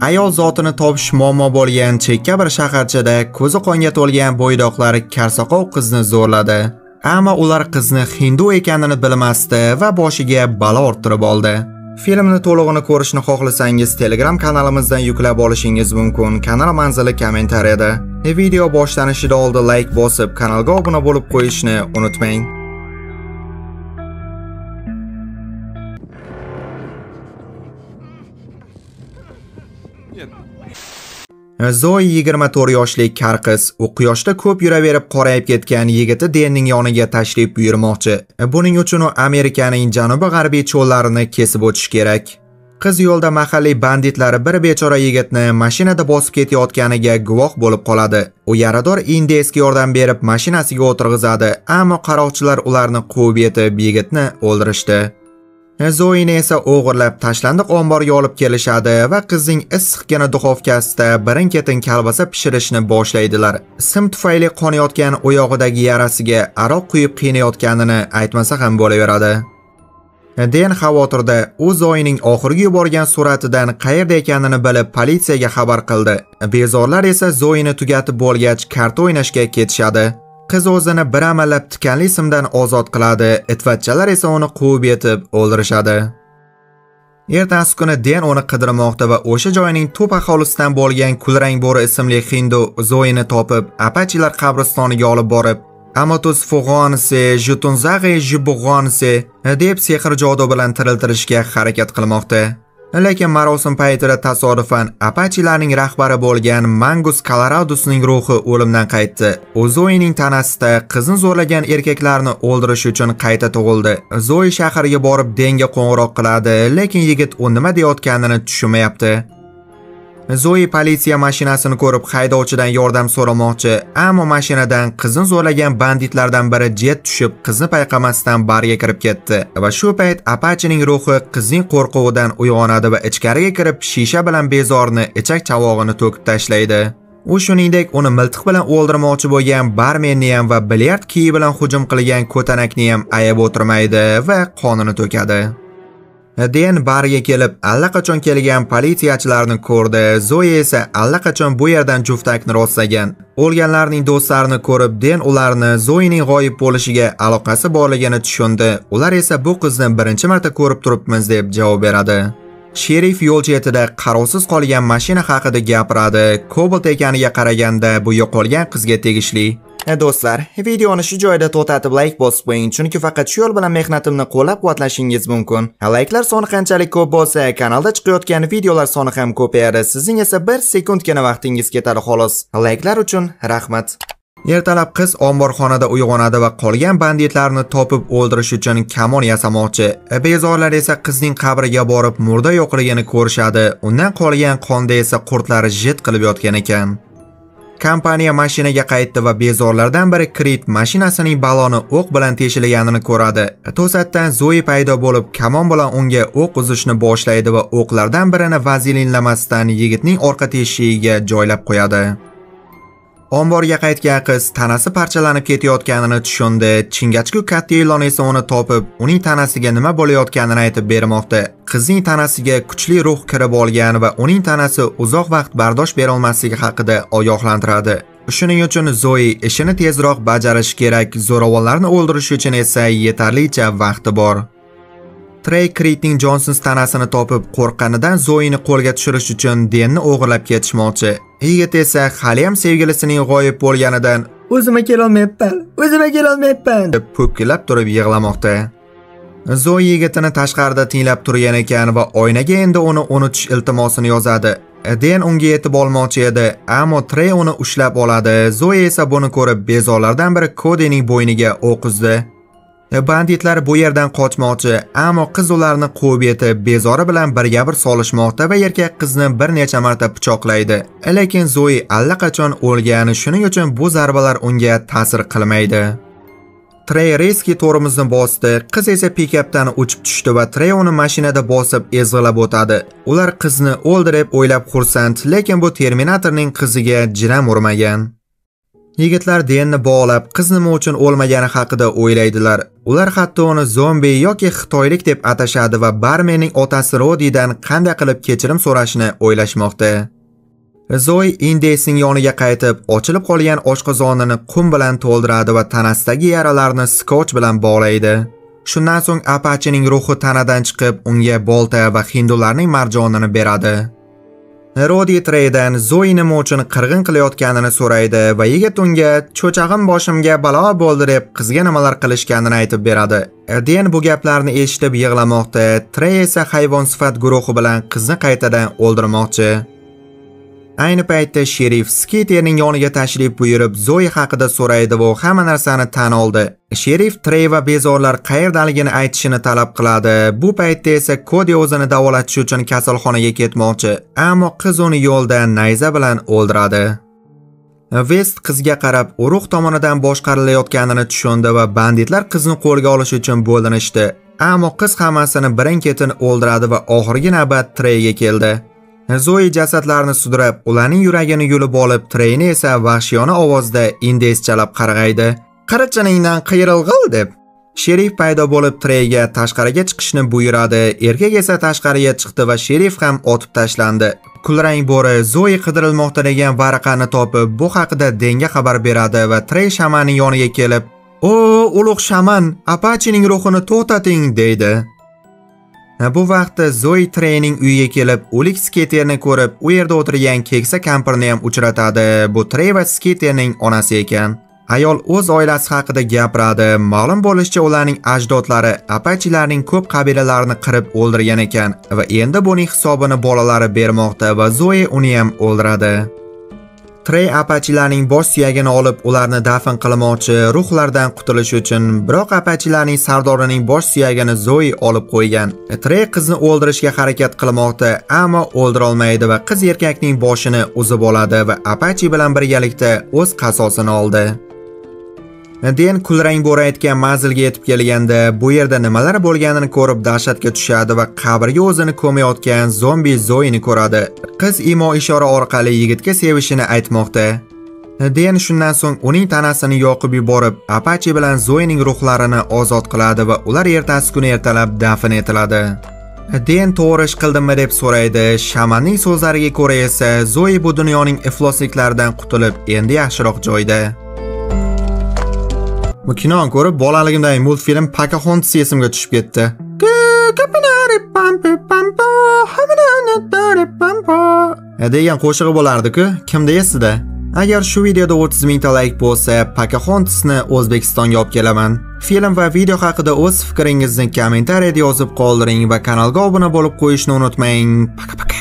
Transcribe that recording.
Ayol zotini topish muammo bo'lgan chekka bir shaharchada ko'zi qonga to'lgan bo'ydoqlar karsoqov qizni zo'rladi. Ammo ular qizni hindu ekanini bilmasdi va boshiga balo orttirib oldi. Filmni to'lig'ini ko'rishni xohlasangiz Telegram kanalimizdan yuklab olishingiz mumkin. Kanal manzili kommentariyada. Video boshlanishidan oldin like bosib, kanalga obuna bo'lib qo'yishni unutmang. Zoe 24 yoshlik kar qiz u quyoshda ko'p yuraverib qorayib ketgan yigiti Denning yoniga tashrif buyurmoqchi. Buning uchun u Amerikaning janubi-g'arbiy cho'llarini kesib o'tish kerak. Qiz yo'lda mahalliy banditlari bir bechora yigitni mashinada bosib ketayotganiga guvoh bo'lib qoladi. U yarador indiyskiga yordam berib mashinasiga o'tirg'izadi, ammo qaroqchilar ularni quvib yetib yigitni o'ldirishdi. Zoe'ni esa o'g'irlab tashlandiq omborga olib kelishadi va qizning issiqqina duxovkasida birin-ketin kalbasa pishirishni boshlaydilar. Sim tufayli qonayotgan oyog'idagi yarasiga aroq quyib qiynayotganini aytmasa ham bo'laveradi. Den xavotirda u Zoe'ning oxirgi yuborgan suratidan qayerda ekanini bilib politsiyaga xabar qildi. Bezorlar esa Zoe'ni tugatib bo'lgach karta o'ynashga ketishadi. Qiz o'zini bir amallab tikanli simdan ozod qiladi, itvatchalar esa uni quvib yetib o'ldirishadi. Ertasi kuni Den uni qidirmoqda va o'sha joyning to'p aholisidan bo'lgan Kulrang bo'ri ismli hindu Zoe'ni topib, apachilar qabristoniga olib borib, Amatus Fugonse, Jutunzag'i Jibug'onse deb sehr jodu bilan tiriltirishga harakat qilmoqda. Lekin marosim paytida tasodifan apachilarning rahbari bo'lgan Mangus Coloradusning ruhi o'limdan qaytdi. U Zoe'ning tanasida qizni zo'rlagan erkaklarni o'ldirish uchun qayta tug'ildi. Zoe shaharga borib Denga qo'ng'iroq qiladi, lekin yigit u nima deyotganini tushunmayapti. Zoe politsiya mashinasini ko'rib haydovchidan yordam so'ramoqchi, ammo mashinadan qizni zo'rlagan banditlardan biri jet tushib qizni payqamasdan barga kirib ketdi. Va shu payt apachining ruhi qizning qo'rquvidan uyg'onadi va ichkariga kirib shisha bilan bezorni ichak-chavog'ini to'kib tashlaydi. U shuningdek uni miltiq bilan o'ldirmoqchi bo'lgan barmenni ham va bilyard kiyi bilan hujum qilgan ko'tanakni ham ayab o'tirmaydi va qonini to'kadi. Den barga kelib allaqachon kelgan politsiyachilarni ko'rdi. Zoe esa allaqachon bu yerdan juftakni rostlagan. O'lganlarning do'stlarini ko'rib, Den ularni Zoe'ning g'oyib bo'lishiga aloqasi borligini tushundi. Ular esa bu qizni birinchi marta ko'rib turibmiz deb javob beradi. Sherif yo'l chetida qarovsiz qolgan mashina haqida gapiradi. Cobalt ekaniga qaraganda bu yo'qolgan qizga tegishli. Do'stlar, videoni shu joyda to'xtatib like bosib qo'ying, chunki faqat shu yo'l bilan mehnatimni qo'llab-quvvatlashingiz mumkin. Like'lar soni qanchalik ko'p bo'lsa, kanalda chiqayotgan videolar soni ham ko'payadi. Sizning esa 1 sekundgina vaqtingiz ketadi xolos. Like'lar uchun rahmat. Ertalab qiz omborxonada uyg'onadi va qolgan banditlarni topib o'ldirish uchun kamon yasamoqchi. Bezorlar esa qizning qabriga borib murda yo'qligini ko'rishadi. Undan qolgan qonda esa qurtlar jit qilib yotgan ekan. Kompaniya mashinaga qaytdi va bezorlardan biri Krit mashinasining baloni o'q bilan teshilganini ko'radi. To'satdan Zoe paydo bo'lib, kamon bilan unga o'q uzishni boshlaydi va o'qlardan birini vazelinlamasdan yigitning orqa teshigiga joylab qo'yadi. Omborga qaytgan qiz tanasi parchalanib ketayotganini tushundi. Chingachgu katta ilon esa uni topib, uning tanasiga nima bo'layotganini aytib bermoqda. Qizning tanasiga kuchli ruh kirib olgan va uning tanasi uzoq vaqt bardosh bera olmasligi haqida ogohlantiradi. Shuning uchun Zoe ishini tezroq bajarish kerak. Zo'ravonlarni o'ldirish uchun esa yetarlicha vaqti bor. Trey Kritning Johnson tanasini topib, qo'rqqanidan Zoe'ni qo'lga tushirish uchun Denni o'g'irlab ketishmoqchi. Yigit esa hali ham sevgilisining g'oyib bo'lganidan "O'zimga kelolmayapman" deb po'kkilab turib yig'lamoqda. Zoe yigitini tashqarida tinglab turgan ekan va oynaga endi uni unutish iltimosini yozadi. Den unga yetib olmoqchi edi, ammo Trey uni ushlab oladi. Zoe esa buni ko'rib, bezorlardan biri Cody'ning bo'yniga o'q uzdi. Banditlar bu yerdan qochmoqchi, ammo qiz ularni quvib yetib, bezori bilan birga bir solishmoqda va erkak qizni bir necha marta pichoqlaydi. Lekin Zoe allaqachon o'lgan, shuning uchun bu zarbalar unga ta'sir qilmaydi. Trey reski to'rimizni bosdi, qiz esa pikapdan uchib tushdi va Trey uni mashinada bosib ezg'ilab o'tadi. Ular qizni o'ldirib o'ylab xursand, lekin bu Terminatorning qiziga jiram urmagan. Yigitlar Denni bog'lab, qiz nima uchun o'lmagani haqida o'ylaydilar. Ular hatto uni zombi yoki xitoylik deb atashadi va barmenning otasi Rodidan qanday qilib kechirim so'rashni o'ylashmoqda. Zoe Indesning yoniga qaytib, ochilib qolgan oshqozonini qum bilan to'ldiradi va tanasidagi yaralarni skotch bilan bog'laydi. Shundan so'ng Apachening ruhi tanadan chiqib, unga bolta va hindularning marjonini beradi. Rodi Treydan Zoe nima uchun qirg'in qilayotganini so'raydi va yigit unga cho'chag'im boshimga balo bo'ldi deb qizga nimalar qilishganini aytib beradi. Den bu gaplarni eshitib yig'lamoqda, Trey esa hayvon sifat guruhi bilan qizni qaytadan o'ldirmoqchi. Ayni paytda sherif Skaterning yoniga tashrif buyurib, Zoe haqida so'raydi va hamma narsani tan oldi. Sherif Trey va bezorlar qayerdaligini aytishini talab qiladi. Bu paytda esa Cody o'zini davolatish uchun kasalxonaga ketmoqchi, ammo qiz uni yo'lda nayza bilan o'ldiradi. West qizga qarab, urug' tomonidan boshqarilayotganini tushundi va banditlar qizni qo'lga olish uchun bo'linishdi. Ammo qiz hammasini birin-ketin o'ldiradi va oxirgi navbat Treyga keldi. Zoe jasadlarni sudrab, ularning yuragini yulib olib, Treyni esa vahshiyona ovozda indeschalab qarg'aydi. "Qirichiningdan qayrilg'il" deb. Sherif paydo bo'lib Treyga tashqariga chiqishni buyuradi. Erkak esa tashqariga chiqdi va sherif ham otib tashlandi. Kulrang bo'ri Zoe qidirilmoqda degan varaqani topib, bu haqida Denga xabar beradi va Trey shamanning yoniga kelib, "O, ulug' shaman, Apachening ruhini to'xtating" deydi. Bu vaqtda Zoe Treyning uyiga kelib, o'lik Skaterni ko'rib, u yerda o'tirgan keksa kampirni ham uchratadi. Bu Trey va Skaterning onasi ekan. Ayol o'z oilasi haqida gapiradi. Ma'lum bo'lishicha, ularning ajdodlari Apachelarning ko'p qabilalarini qirib o'ldirgan ekan va endi buning hisobini bolalari bermoqda va Zoe uni ham o'ldiradi. Trey Apachelarning bosh suyagini olib, ularni dafn qilmoqchi, ruhlardan qutulish uchun, biroq Apachelarning sardorining bosh suyagini Zoe olib qo'ygan. Trey qizni o'ldirishga harakat qilmoqda, ammo o'ldira olmaydi va qiz erkakning boshini uzib oladi va Apache bilan birgalikda o'z qasosini oldi. Den kulrang bo'ri aytgan manzilga yetib kelganda, bu yerda nimalar bo'lganini ko'rib dahshatga tushadi va qabrga o'zini ko'mayotgan zombi Zoe'ni ko'radi. Qiz imo-ishora orqali yigitga sevishini aytmoqda. Den shundan so'ng uning tanasini yoqib yuborib, Apache bilan Zoe'ning ruhlarini ozod qiladi va ular ertasi kuni ertalab dafn etiladi. Den to'g'ri ish qildimmi deb so'raydi. Shamanning so'zlariga ko'ra esa Zoe bu dunyoning iflosliklaridan qutulib, endi yaxshiroq joyda. Bu kinoni ko'rib, bolaligimdagi multfilm Pocahontas esimga tushib ketdi. degan qo'shig'i bo'lardi-ku, kimda esida? Agar shu videoda 30 ming ta like bo'lsa, Pocahontasni O'zbekistonga olib kelaman. Film va video haqida o'z fikringizni kommentariyada yozib qoldiring va kanalga obuna bo'lib qo'yishni unutmang. Paka.